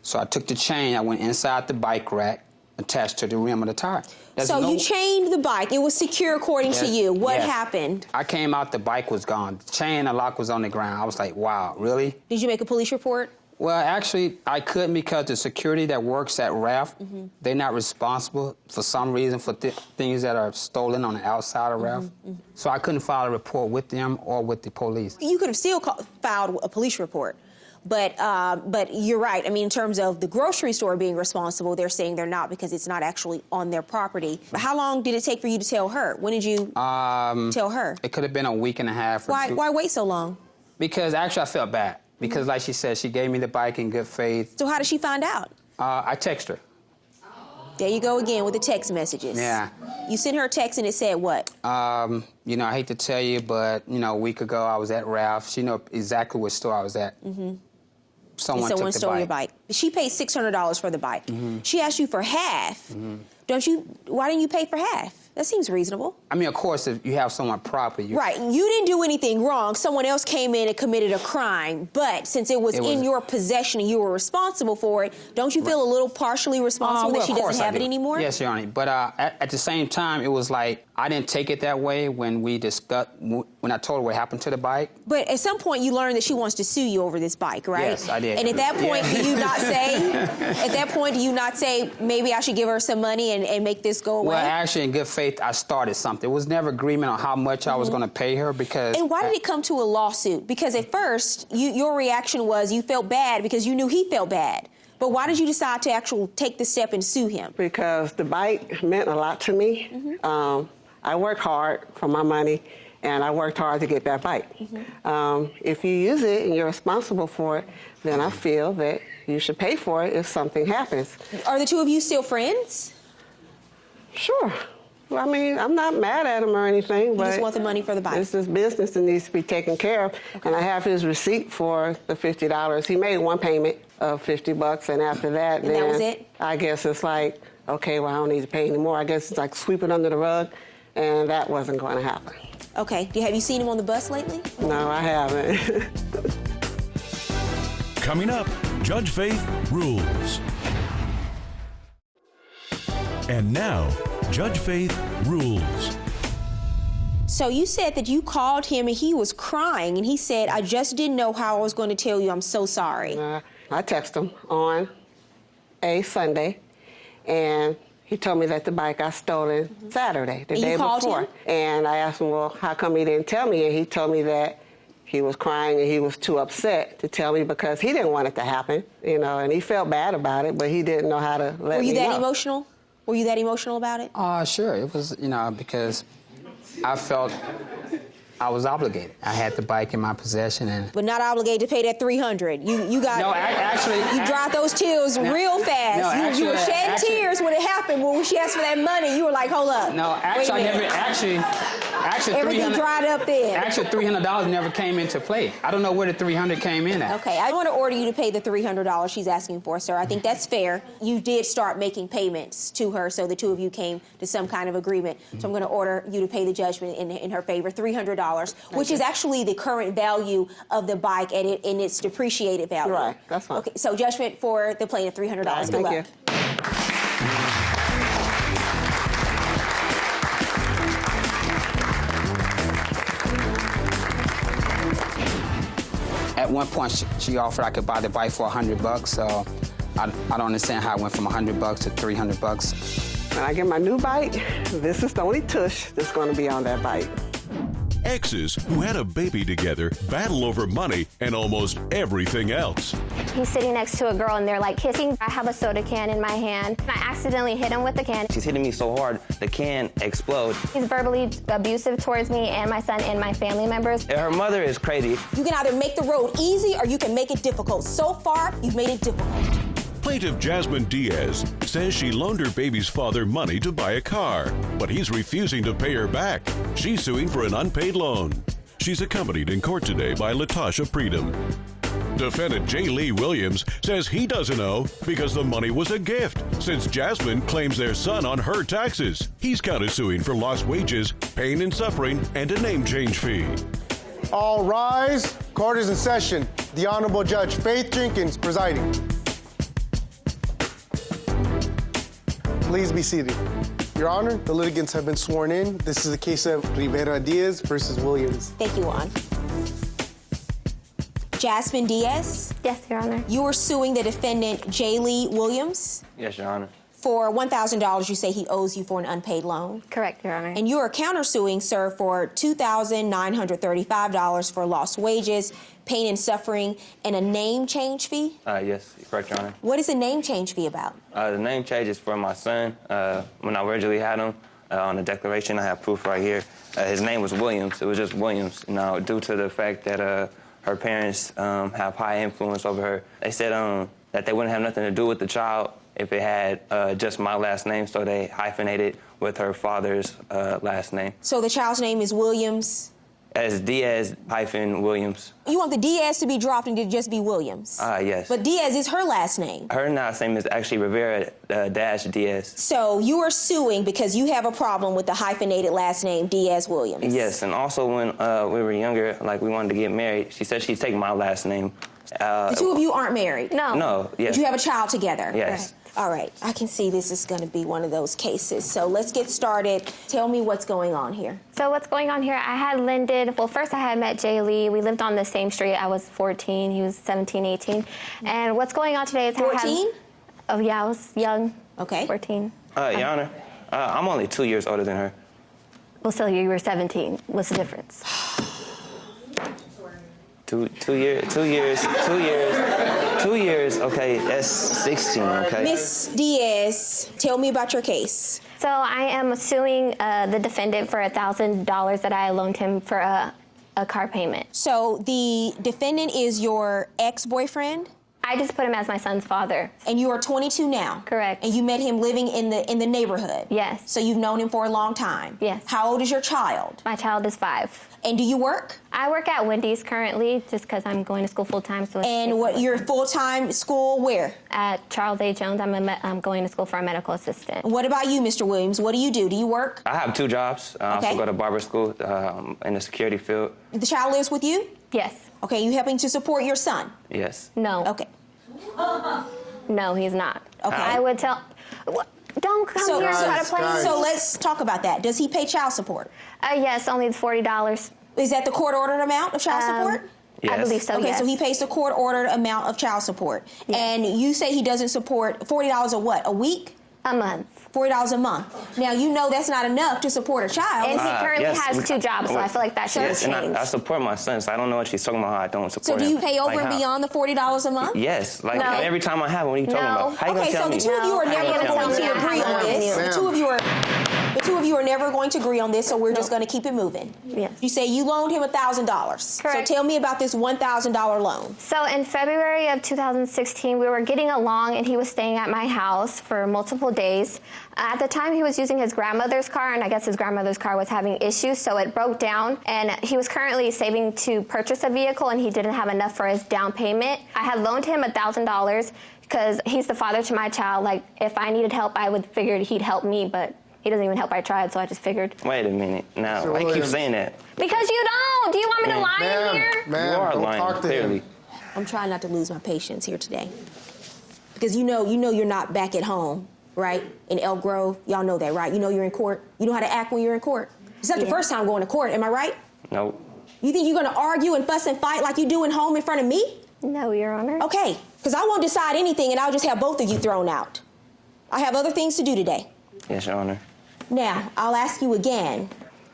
So I took the chain, I went inside the bike rack, attached to the rim of the tire. So you chained the bike. It was secure according to you. What Yes. happened? I came out, the bike was gone. The chain and the lock was on the ground. I was like, wow, really? Did you make a police report? Well, actually, I couldn't because the security that works at Ralph, they're not responsible for some reason for things that are stolen on the outside of Ralph. So I couldn't file a report with them or with the police. You could have still filed a police report. But you're right. I mean, in terms of the grocery store being responsible, they're saying they're not because it's not actually on their property. How long did it take for you to tell her? When did you tell her? It could have been a week and a half or two. Why wait so long? Because actually I felt bad. Because like she said, she gave me the bike in good faith. So how did she find out? I texted her. There you go again with the text messages. Yeah. You sent her a text and it said what? You know, I hate to tell you, but, you know, a week ago I was at Ralph. She knew exactly what store I was at. Someone took the stole your bike. She paid $600 for the bike. She asked you for half. Why didn't you pay for half? That seems reasonable. I mean, of course, if you have someone property. Right. You didn't do anything wrong. Someone else came in and committed a crime. But since it was in your possession and you were responsible for it, don't you feel a little partially responsible that she doesn't have it anymore? Yes, Your Honor. But at the same time, it was like I didn't take it that way when we discussed, when I told her what happened to the bike. But at some point, you learned that she wants to sue you over this bike, right? Yes, I did. And at that point, do you not say, at that point, do you not say, maybe I should give her some money and make this go away? Well, actually, in good faith, I started something. It was never agreement on how much I was going to pay her because... And why did it come to a lawsuit? Because at first, your reaction was you felt bad because you knew he felt bad. But why did you decide to actually take the step and sue him? Because the bike meant a lot to me. I worked hard for my money, and I worked hard to get that bike. If you use it and you're responsible for it, then I feel that you should pay for it if something happens. Are the two of you still friends? Sure. Well, I mean, I'm not mad at him or anything, but... You just want the money for the bike? It's his business that needs to be taken care of, and I have his receipt for the $50. He made one payment of $50, and after that, and then... that was it? I guess it's like, okay, well, I don't need to pay anymore. I guess it's like sweeping under the rug, and that wasn't going to happen. Okay. Have you seen him on the bus lately? No, I haven't. Coming up, Judge Faith rules. And now, Judge Faith rules. So you said that you called him and he was crying and he said, I just didn't know how I was going to tell you I'm so sorry. I texted him on a Sunday, and he told me that the bike got stolen Saturday, the day before. And I asked him, well, how come he didn't tell me? And he told me that he was crying and he was too upset to tell me because he didn't want it to happen, you know, and he felt bad about it, but he didn't know how to let me know. Were you that emotional? Were you that emotional about it? Sure. It was, you know, because I felt I was obligated. I had the bike in my possession, and but not obligated to pay that $300. You got no. Actually, you dried those tears real fast. No, actually, you were shedding tears when it happened. When she asked for that money, you were like, "Hold up." No, actually, I never. Actually, everything dried up then. Actually, $300 never came into play. I don't know where the $300 came in at. Okay, I want to order you to pay the $300 she's asking for, sir. I think that's fair. You did start making payments to her, so the two of you came to some kind of agreement. So I'm going to order you to pay the judgment in her favor, $300, which is actually the current value of the bike in its depreciated value. Right, that's fine. Okay, so judgment for the plaintiff, $300. Right, Good luck. you. At one point, she offered I could buy the bike for $100, so I don't understand how it went from $100 to $300. When I get my new bike, this is the only tush that's going to be on that bike. Exes who had a baby together battle over money and almost everything else. He's sitting next to a girl and they're like kissing. I have a soda can in my hand. I accidentally hit him with the can. She's hitting me so hard, the can explodes. He's verbally abusive towards me and my son and my family members. Her mother is crazy. You can either make the road easy or you can make it difficult. So far, you've made it difficult. Plaintiff Jasmine Diaz says she loaned her baby's father money to buy a car, but he's refusing to pay her back. She's suing for an unpaid loan. She's accompanied in court today by Latasha Freedom. Defendant J. Lee Williams says he doesn't owe because the money was a gift, since Jasmine claims their son on her taxes. He's countersuing for lost wages, pain and suffering, and a name change fee. All rise. Court is in session. The Honorable Judge Faith Jenkins presiding. Please be seated. Your Honor, the litigants have been sworn in. This is the case of Rivera Diaz versus Williams. Thank you, Juan. Jasmine Diaz? Yes, Your Honor. You are suing the defendant, J. Lee Williams? Yes, Your Honor. For $1,000 you say he owes you for an unpaid loan? Correct, Your Honor. And you are countersuing, sir, for $2,935 for lost wages, pain and suffering, and a name change fee? Yes, correct, Your Honor. What is the name change fee about? The name change is for my son. When I originally had him on the declaration, I have proof right here. His name was Williams. It was just Williams. Now, due to the fact that her parents have high influence over her, they said that they wouldn't have nothing to do with the child if it had just my last name, so they hyphenated with her father's last name. So the child's name is Williams? as Diaz-Williams. You want the Diaz to be dropped and to just be Williams? Yes. But Diaz is her last name. Her last name is actually Rivera-Diaz. So you are suing because you have a problem with the hyphenated last name Diaz-Williams. Yes, and also when we were younger, like we wanted to get married, she said she'd take my last name. The two of you aren't married? No, yes. But you have a child together? Yes. All right, I can see this is going to be one of those cases. So let's get started. Tell me what's going on here. So what's going on here, I had Lyndon, well, first I had met Jay Lee. We lived on the same street. I was 14, he was 17, 18. And what's going on today is 14? Oh, yeah, I was young. Okay. 14. Your Honor, I'm only 2 years older than her. Well, so you were 17. What's the difference? 2 years, okay, that's 16, okay? Miss Diaz, tell me about your case. So I am suing the defendant for $1,000 that I loaned him for a car payment. So the defendant is your ex-boyfriend? I just put him as my son's father. And you are 22 now? Correct. And you met him living in the neighborhood? Yes. So you've known him for a long time? Yes. How old is your child? My child is 5. And do you work? I work at Wendy's currently, just because I'm going to school full-time. So and what, you're full-time school where? At Charles A. Jones. I'm going to school for a medical assistant. What about you, Mr. Williams? What do you do? Do you work? I have 2 jobs. I also go to barber school in the security field. The child lives with you? Yes. Okay, you helping to support your son? Yes. No. Okay. No, he's not. Okay. I would tell... Don't come here and try to play. So let's talk about that. Does he pay child support? Yes, only $40. Is that the court-ordered amount of child support? Yes. I believe so, Okay, yes. so he pays the court-ordered amount of child support. Yes. And you say he doesn't support $40 a what, a week? A month. $40 a month. Now, you know that's not enough to support a child. And he currently yes, has 2 jobs, so I feel like that should Yes, change. and I support my son, so I don't know what she's talking about how I don't support So him. do you pay over Like and how? beyond the $40 a month? Yes, like No. every time I have him, what are you talking about? How you Okay, gonna tell so me? the two of you are No. never How you gonna going tell to me? agree on this. Ma'am. The two of you are never going to agree on this, so we're just going to keep it moving. Yes. You say you loaned him $1,000. Correct. So tell me about this $1,000 loan. So in February of 2016, we were getting along, and he was staying at my house for multiple days. At the time, he was using his grandmother's car, and I guess his grandmother's car was having issues, so it broke down. And he was currently saving to purchase a vehicle, and he didn't have enough for his down payment. I had loaned him $1,000 because he's the father to my child. Like, if I needed help, I would figure he'd help me, but he doesn't even help. I tried, so I just figured. Wait a minute. Now, Sure why you keep is. saying that? Because you don't. Do you want me to lie in here? Ma'am, You are don't lying, talk to clearly. him. I'm trying not to lose my patience here today. Because you know you're not back at home, right? In Elk Grove. Y'all know that, right? You know you're in court. You know how to act when you're in court. It's not the first time going to court, am I right? Nope. You think you're going to argue and fuss and fight like you do at home in front of me? No, Your Honor. Okay, because I won't decide anything and I'll just have both of you thrown out. I have other things to do today. Yes, Your Honor. Now, I'll ask you again.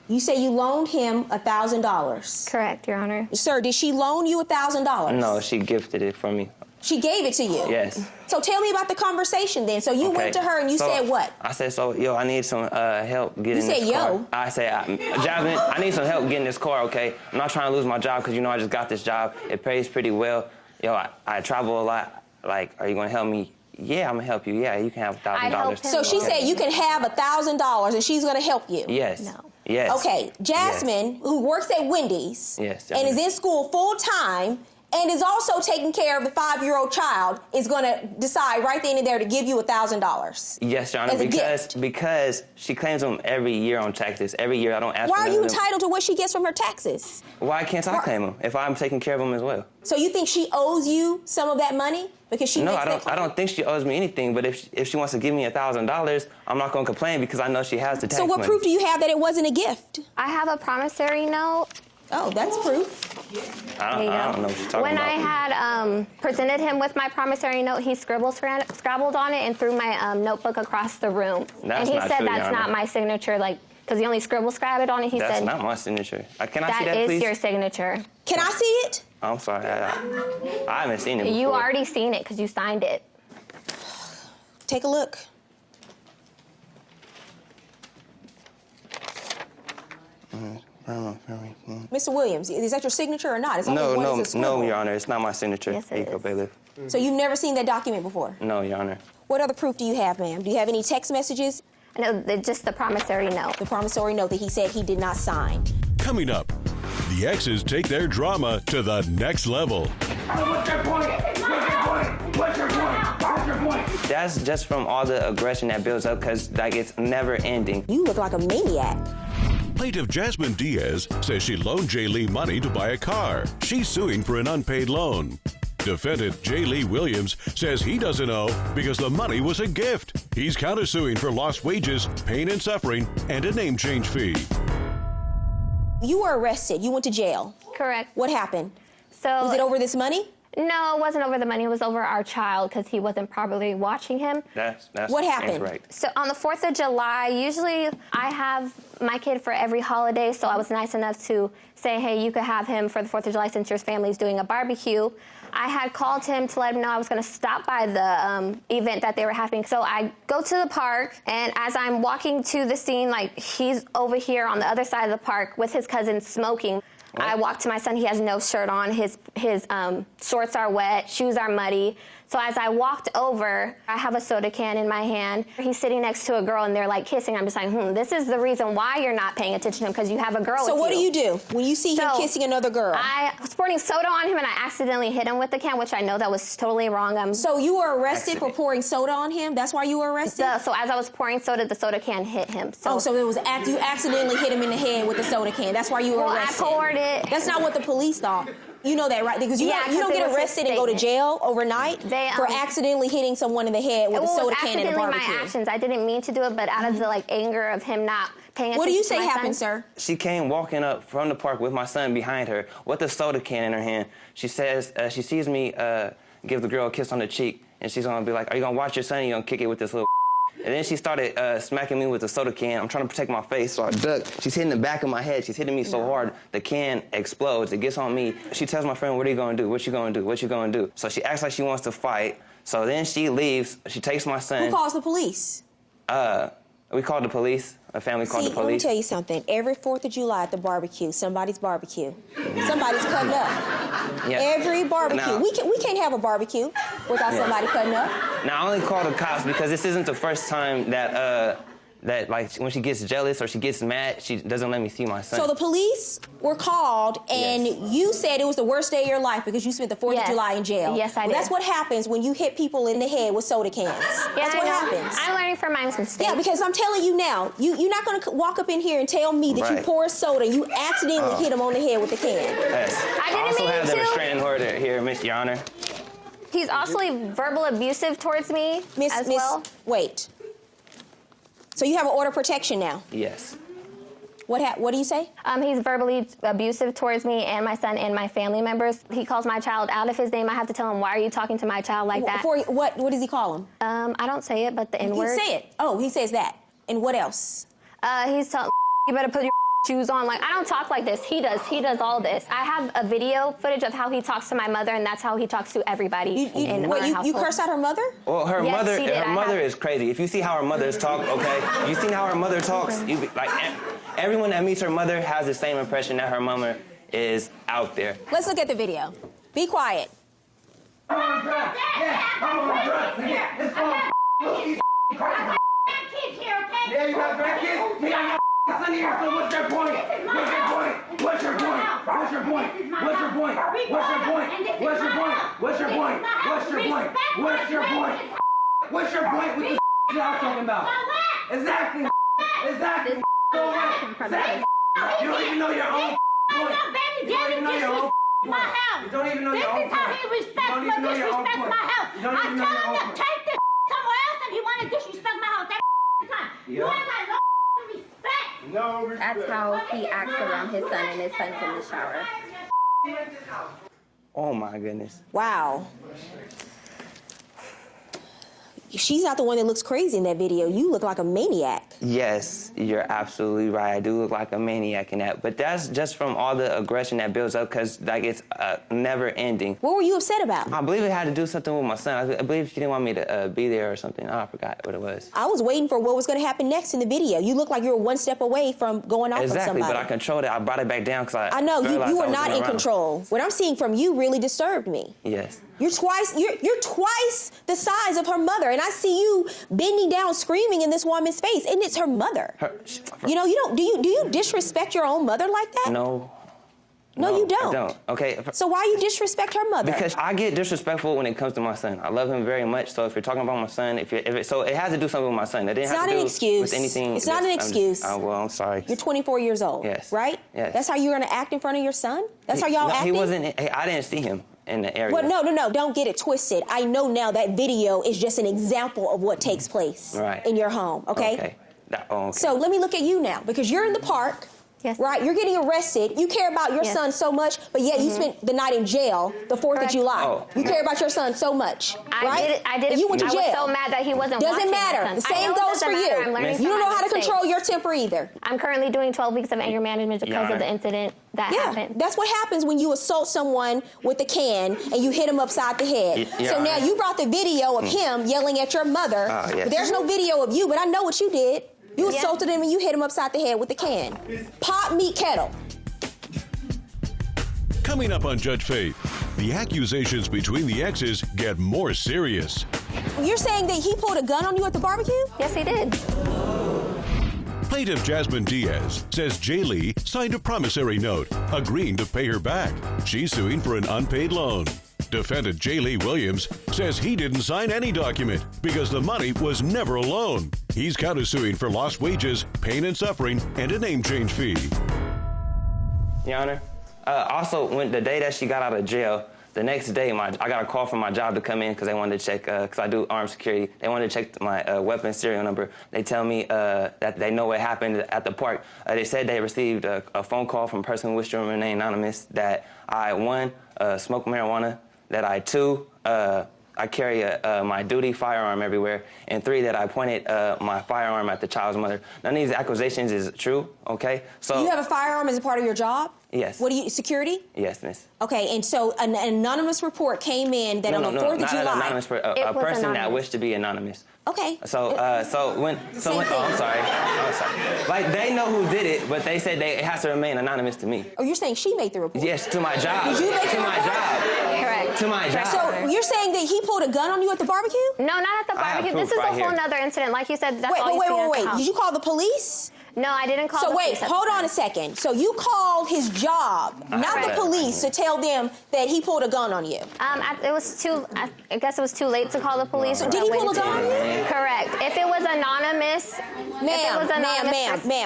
You say you loaned him $1,000. Correct, Your Honor. Sir, did she loan you $1,000? No, she gifted it from me. She gave it to you? Yes. So tell me about the conversation then. So you went to her and you said what? I said, so, yo, I need some help getting You this said, car. yo? I said, Jasmine, I need some help getting this car, okay? I'm not trying to lose my job because, you know, I just got this job. It pays pretty well. Yo, I travel a lot. Like, are you going to help me? Yeah, I'm going to help you. Yeah, you can have $1,000. So she said you can have $1,000 and she's going to help you? Yes. No. Yes. Okay, Jasmine, who works at Wendy's Yes, and is in school full time and is also taking care of the 5-year-old child, is going to decide right then and there to give you $1,000. Yes, Your Honor, As a gift. because she claims them every year on taxes. Every year I don't ask Why for are none you of them. entitled to what she gets from her taxes? Why can't I claim them if I'm taking care of them as well? So you think she owes you some of that money because she No, makes I that don't. claim? I don't think she owes me anything. But if she wants to give me $1,000, I'm not going to complain because I know she has the tax So what money. proof do you have that it wasn't a gift? I have a promissory note. Oh, that's proof. I don't know what you're talking When about. I had presented him with my promissory note, he scrabbled on it and threw my notebook across the room. That's and he not said true, Your that's Honor. not my signature, like, because he only scrabbled on it. He That's said, not my signature. Can I see that, is please? your signature. Can I see it? I'm sorry. I haven't seen it before. You already seen it because you signed it. Take a look. Mr. Williams, is that your signature or not? It's only one that's a scribble. No, Your Honor. It's not my signature. Yes, it Here you go, is. bailiff. So you've never seen that document before? No, Your Honor. What other proof do you have, ma'am? Do you have any text messages? No, just the promissory note. The promissory note that he said he did not sign. Coming up, The exes take their drama to the next level. What's your point? What's your point? What's your point? What's your point? That's just from all the aggression that builds up because like it's never ending. You look like a maniac. Plaintiff Jasmine Diaz says she loaned Jay Lee money to buy a car. She's suing for an unpaid loan. Defendant Jay Lee Williams says he doesn't owe because the money was a gift. He's countersuing for lost wages, pain and suffering, and a name change fee. You were arrested. You went to jail. Correct. What happened? So was it over this money? No, it wasn't over the money. It was over our child because he wasn't properly watching him. That's what happened? Right. So on the 4th of July, usually I have my kid for every holiday, so I was nice enough to say, hey, you could have him for the 4th of July since your family's doing a barbecue. I had called him to let him know I was going to stop by the event that they were having. So I go to the park, and as I'm walking to the scene, like he's over here on the other side of the park with his cousin smoking. What? I walk to my son. He has no shirt on. His shorts are wet. Shoes are muddy. So as I walked over, I have a soda can in my hand. He's sitting next to a girl, and they're like kissing. I'm just like, this is the reason why you're not paying attention to him, because you have a girl So with what you. do you do when you see him kissing another girl? I was pouring soda on him, and I accidentally hit him with the can, which I know that was totally wrong. So you were arrested for pouring soda on him? That's why you were arrested? So as I was pouring soda, the soda can hit him. So it was you accidentally hit him in the head with the soda can. That's why you were arrested. I poured it. That's not what the police thought. You know that, right? Because you don't get arrested and go to jail overnight for accidentally hitting someone in the head with a soda can in a barbecue. My actions. I didn't mean to do it, but out of the anger of him not paying attention. What do you say to my happened, son. sir? She came walking up from the park with my son behind her with a soda can in her hand. She says she sees me give the girl a kiss on the cheek, and she's gonna be like, "Are you gonna watch your son? Or you gonna kick it with this little?" And then she started smacking me with the soda can. I'm trying to protect my face, so I duck. She's hitting the back of my head. She's hitting me so hard, the can explodes. It gets on me. She tells my friend, what are you going to do? What you going to do? What you going to do? So she acts like she wants to fight. So then she leaves. She takes my son. Who calls the police? We called the police. A family called the police. Let me tell you something. Every 4th of July at the barbecue, somebody's barbecue. Somebody's cutting up. Yeah. Every barbecue. Now, we can't have a barbecue without somebody cutting up. Now, I only call the cops because this isn't the first time that like when she gets jealous or she gets mad, she doesn't let me see my son. So the police were called, and you said it was the worst day of your life because you spent the 4th of July in jail. Yes, I did. That's what happens when you hit people in the head with soda cans. That's what happens. I'm learning from my mistakes. Yeah, because I'm telling you now, you're not going to walk up in here and tell me that you pour soda and you accidentally hit him on the head with the can. Yes. I also have the restraining order here, Miss Your Honor. He's also verbal abusive towards me as well. Wait. So you have an order of protection now? Yes. What do you say? He's verbally abusive towards me and my son and my family members. He calls my child out of his name. I have to tell him, why are you talking to my child like that? What does he call him? I don't say it, but the N-word. You say it. Oh, he says that. And what else? He's telling you better put your shoes on. Like, I don't talk like this. He does all this. I have a video footage of how he talks to my mother, and that's how he talks to everybody in our household. You curse out her mother? Well, her mother, she did. her mother is crazy. If you see how her mothers talk, okay, you see how her mother talks, you be, like everyone that meets her mother has the same impression that her mama is out there. Let's look at the video. Be quiet. I'm on drugs. Yeah, I'm on drugs. Yeah, it's called kids here, okay? Yeah, you got grandkids? Me, I got son here, so what's your point? What's your point? What's your point? What's your point? What's your point? What's your point? What's your point? What's your point? What's your point? What's your point? What's your point with the y'all talking about? Exactly. Exactly. So what? You don't even know your own point. You don't even know your own point. You don't even know your own point. This is how he disrespects my house. I tell him to take this somewhere else, and he want to disrespect my house every time. You ain't got no respect. No respect. That's how he acts around his son, and his son's in the shower. Oh my goodness. Wow. She's not the one that looks crazy in that video. You look like a maniac. Yes, you're absolutely right. I do look like a maniac in that. But that's just from all the aggression that builds up because, like, it's never ending. What were you upset about? I believe it had to do something with my son. I believe she didn't want me to be there or something. Oh, I forgot what it was. I was waiting for what was going to happen next in the video. You look like you were one step away from going off on somebody. Exactly, but I controlled it. I brought it back down because I know, you were not in control. What I'm seeing from you really disturbed me. Yes. You're twice the size of her mother, and I see you bending down screaming in this woman's face, and it's her mother. Do you disrespect your own mother like that? No. No, you don't. I don't. Okay. So why you disrespect her mother? Because I get disrespectful when it comes to my son. I love him very much. So if you're talking about my son, so it has to do something with my son. It didn't have to do with anything. It's not an excuse. Well, I'm sorry. You're 24 years old. Yes. Right? Yes. That's how you're going to act in front of your son? That's how y'all acting? He wasn't. I didn't see him in the area. Well, no. Don't get it twisted. I know now that video is just an example of what takes place in your home. Okay. Okay. So let me look at you now, because you're in the park. Yes. Right? You're getting arrested. You care about your son so much, but yet you spent the night in jail, the 4th of July. Oh. You care about your son so much, right? I did. And you went to jail. I was so mad that he wasn't Doesn't watching matter. my The son. same goes for you. You don't know how to control your temper either. I'm currently doing 12 weeks of anger management because of the incident that happened. That's what happens when you assault someone with a can and you hit him upside the head. So now you brought the video of him yelling at your mother. But there's no video of you, but I know what you did. You assaulted him and you hit him upside the head with the can. Pot, meat, kettle. Coming up on Judge Faith, the accusations between the exes get more serious. You're saying that he pulled a gun on you at the barbecue? Yes, he did. Plaintiff Jasmine Diaz says Jay Lee signed a promissory note agreeing to pay her back. She's suing for an unpaid loan. Defendant Jay Lee Williams says he didn't sign any document because the money was never a loan. He's countersuing for lost wages, pain and suffering, and a name change fee. Your Honor, also, when the day that she got out of jail, the next day, I got a call from my job to come in because they wanted to check, because I do armed security. They wanted to check my weapon serial number. They tell me that they know what happened at the park. They said they received a phone call from a person who wished to remain anonymous that I, 1, smoke marijuana, that I, 2, I carry my duty firearm everywhere, and 3, that I pointed my firearm at the child's mother. None of these accusations is true, okay? So you have a firearm as a part of your job? Yes. What do you, security? Yes, miss. Okay, and so an anonymous report came in that on the 4th of July. Not an anonymous, a person that wished to be anonymous. Okay. So I'm sorry. Like, they know who did it, but they said it has to remain anonymous to me. Oh, you're saying she made the report? Yes, to my job. Did you make the report? To my job. Correct. To my job. So you're saying that he pulled a gun on you at the barbecue? No, not at the barbecue. This is a whole nother incident. Like you said, that's all you see in the house. Did you call the police? No, I didn't call the police. So wait, hold on a second. So you called his job, not the police, to tell them that he pulled a gun on you? It was too, I guess it was too late to call the police. So did he pull a gun on you? Correct. If it was anonymous,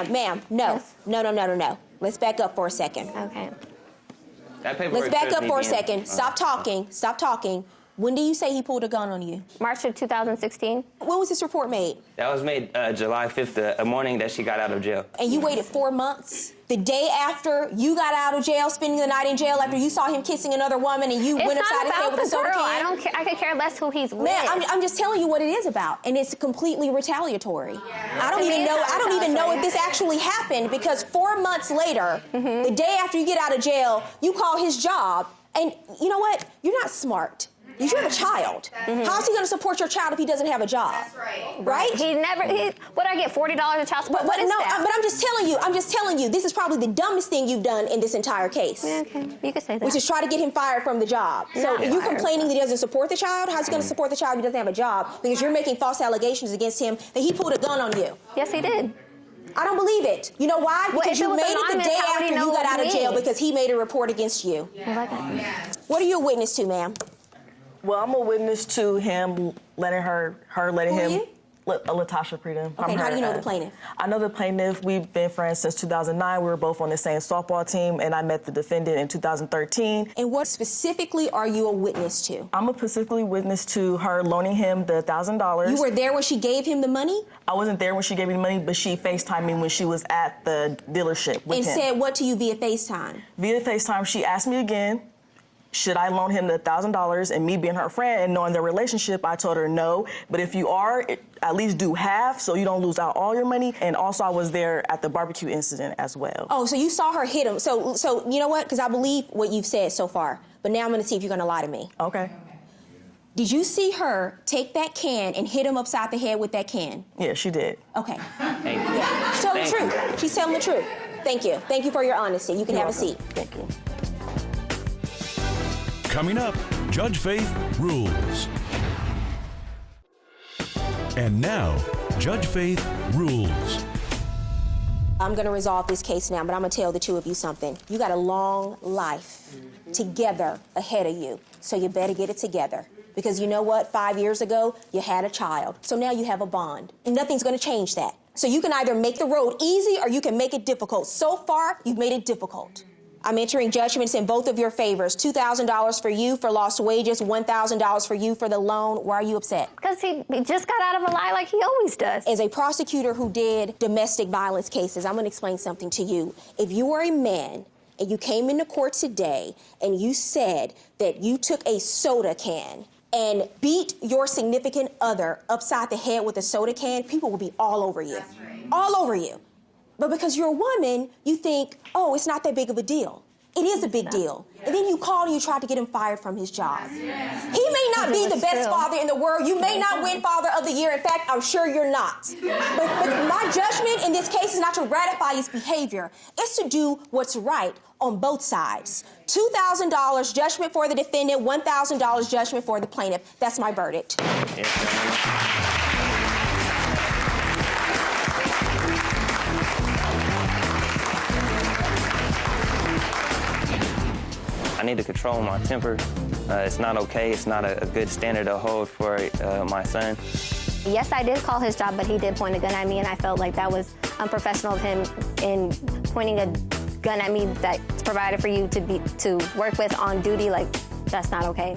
Ma'am, no. Let's back up for a second. Okay. Let's back up for a second. Stop talking. When do you say he pulled a gun on you? March of 2016. When was this report made? That was made July 5th, the morning that she got out of jail. And you waited 4 months? The day after you got out of jail, spending the night in jail, after you saw him kissing another woman and you went upside his head with a soda can? I don't care. I could care less who he's with. Man, I'm just telling you what it is about, and it's completely retaliatory. Yeah. I don't even know if this actually happened, because 4 months later, the day after you get out of jail, you call his job, and you know what? You're not smart. You have a child. How's he going to support your child if he doesn't have a job? That's right. Right? What do I get, $40 a child support? But I'm just telling you, this is probably the dumbest thing you've done in this entire case. Yeah, okay, you could say that. Which is try to get him fired from the job. So you complaining that he doesn't support the child? How's he going to support the child if he doesn't have a job? Because you're making false allegations against him that he pulled a gun on you. Yes, he did. I don't believe it. You know why? Because you made it the day after you got out of jail because he made a report against you. Yeah. What are you a witness to, ma'am? Well, I'm a witness to him letting him. Latasha Predum. Okay, how do you know the plaintiff? I know the plaintiff. We've been friends since 2009. We were both on the same softball team, and I met the defendant in 2013. And what specifically are you a witness to? I'm a specifically witness to her loaning him the $1,000. You were there when she gave him the money? I wasn't there when she gave me the money, but she FaceTimed me when she was at the dealership with him. And said what to you via FaceTime? Via FaceTime, she asked me again, should I loan him the $1,000? And me being her friend and knowing their relationship, I told her no. But if you are, at least do half so you don't lose out all your money. And also, I was there at the barbecue incident as well. Oh, so you saw her hit him. So you know what? Because I believe what you've said so far. But now I'm going to see if you're going to lie to me. Okay. Did you see her take that can and hit him upside the head with that can? Yeah, she did. Okay. Thank you. Yeah. She's telling the truth. She's telling the truth. Thank you. Thank you for your honesty. You can have a seat. Thank you. Coming up, Judge Faith rules. And now, Judge Faith rules. I'm gonna resolve this case now, but I'm gonna tell the two of you something. You got a long life together ahead of you, so you better get it together. Because you know what? 5 years ago, you had a child. So now you have a bond. And nothing's gonna change that. So you can either make the road easy or you can make it difficult. So far, you've made it difficult. I'm entering judgments in both of your favors. $2,000 for you for lost wages, $1,000 for you for the loan. Why are you upset? Because he just got out of a lie like he always does. As a prosecutor who did domestic violence cases, I'm gonna explain something to you. If you are a man and you came into court today and you said that you took a soda can and beat your significant other upside the head with a soda can, people will be all over you. That's right. All over you. But because you're a woman, you think, oh, it's not that big of a deal. It is a big deal. And then you called and you tried to get him fired from his job. He may not be the best father in the world. You may not win Father of the Year. In fact, I'm sure you're not. But my judgment in this case is not to ratify his behavior. It's to do what's right on both sides. $2,000 judgment for the defendant, $1,000 judgment for the plaintiff. That's my verdict. I need to control my temper. It's not okay. It's not a good standard to hold for my son. Yes, I did call his job, but he did point a gun at me, and I felt like that was unprofessional of him in pointing a gun at me that's provided for you to work with on duty. Like, that's not okay.